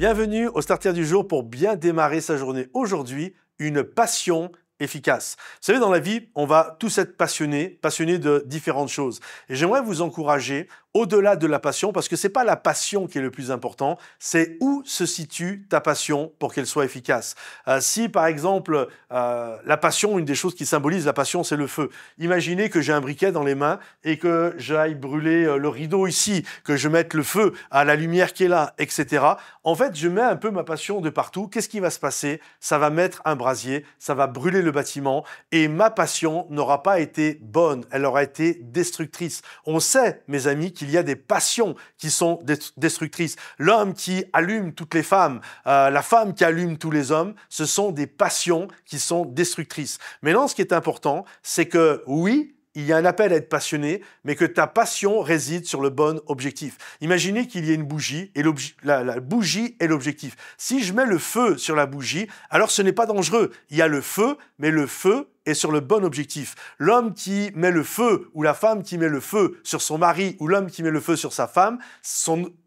Bienvenue au Starter du jour pour bien démarrer sa journée. Aujourd'hui, une passion efficace. Vous savez, dans la vie, on va tous être passionnés de différentes choses. Et j'aimerais vous encourager au-delà de la passion, parce que c'est pas la passion qui est le plus important, c'est où se situe ta passion pour qu'elle soit efficace. Si par exemple, la passion, une des choses qui symbolise la passion, c'est le feu. Imaginez que j'ai un briquet dans les mains et que j'aille brûler le rideau ici, que je mette le feu à la lumière qui est là, etc. En fait, je mets un peu ma passion de partout. Qu'est-ce qui va se passer? Ça va mettre un brasier, ça va brûler le bâtiment et ma passion n'aura pas été bonne, elle aura été destructrice. On sait, mes amis, qu'il y a des passions qui sont destructrices. L'homme qui allume toutes les femmes, la femme qui allume tous les hommes, ce sont des passions qui sont destructrices. Mais non, ce qui est important, c'est que oui, il y a un appel à être passionné, mais que ta passion réside sur le bon objectif. Imaginez qu'il y ait une bougie et la bougie est l'objectif. Si je mets le feu sur la bougie, alors ce n'est pas dangereux. Il y a le feu, mais le feu est sur le bon objectif. L'homme qui met le feu ou la femme qui met le feu sur son mari ou l'homme qui met le feu sur sa femme,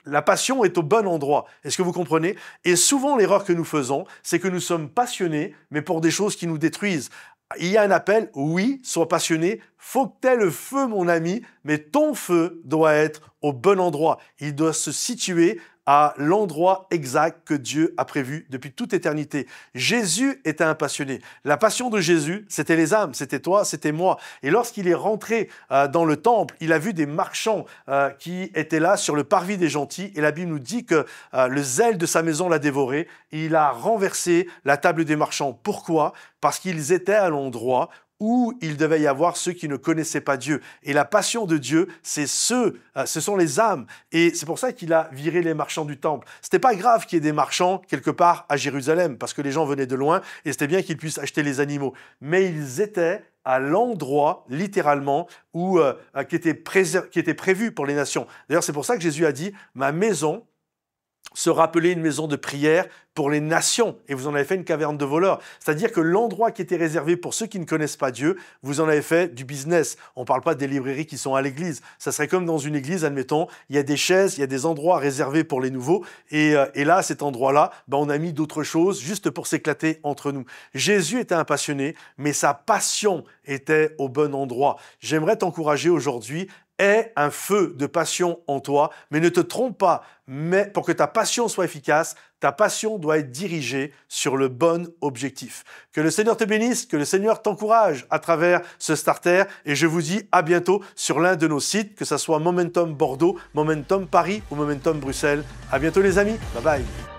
la passion est au bon endroit. Est-ce que vous comprenez? Et souvent, l'erreur que nous faisons, c'est que nous sommes passionnés, mais pour des choses qui nous détruisent. Il y a un appel, oui, sois passionné, faut que tu aies le feu, mon ami, mais ton feu doit être au bon endroit. Il doit se situer à l'endroit exact que Dieu a prévu depuis toute éternité. Jésus était un passionné. La passion de Jésus, c'était les âmes, c'était toi, c'était moi. Et lorsqu'il est rentré dans le temple, il a vu des marchands qui étaient là sur le parvis des gentils. Et la Bible nous dit que le zèle de sa maison l'a dévoré. Il a renversé la table des marchands. Pourquoi? Parce qu'ils étaient à l'endroit où il devait y avoir ceux qui ne connaissaient pas Dieu. Et la passion de Dieu, ce sont les âmes. Et c'est pour ça qu'il a viré les marchands du temple. C'était pas grave qu'il y ait des marchands quelque part à Jérusalem, parce que les gens venaient de loin, et c'était bien qu'ils puissent acheter les animaux. Mais ils étaient à l'endroit, littéralement, qui était prévu pour les nations. D'ailleurs, c'est pour ça que Jésus a dit « Ma maison sera appelée une maison de prière pour les nations. » Et vous en avez fait une caverne de voleurs. C'est-à-dire que l'endroit qui était réservé pour ceux qui ne connaissent pas Dieu, vous en avez fait du business. On ne parle pas des librairies qui sont à l'église. Ça serait comme dans une église, admettons, il y a des chaises, il y a des endroits réservés pour les nouveaux. Et là, cet endroit-là, on a mis d'autres choses juste pour s'éclater entre nous. Jésus était un passionné, mais sa passion était au bon endroit. J'aimerais t'encourager aujourd'hui. Aie un feu de passion en toi, mais ne te trompe pas. Mais pour que ta passion soit efficace, ta passion doit être dirigée sur le bon objectif. Que le Seigneur te bénisse, que le Seigneur t'encourage à travers ce starter. Et je vous dis à bientôt sur l'un de nos sites, que ce soit Momentum Bordeaux, Momentum Paris ou Momentum Bruxelles. À bientôt les amis. Bye bye.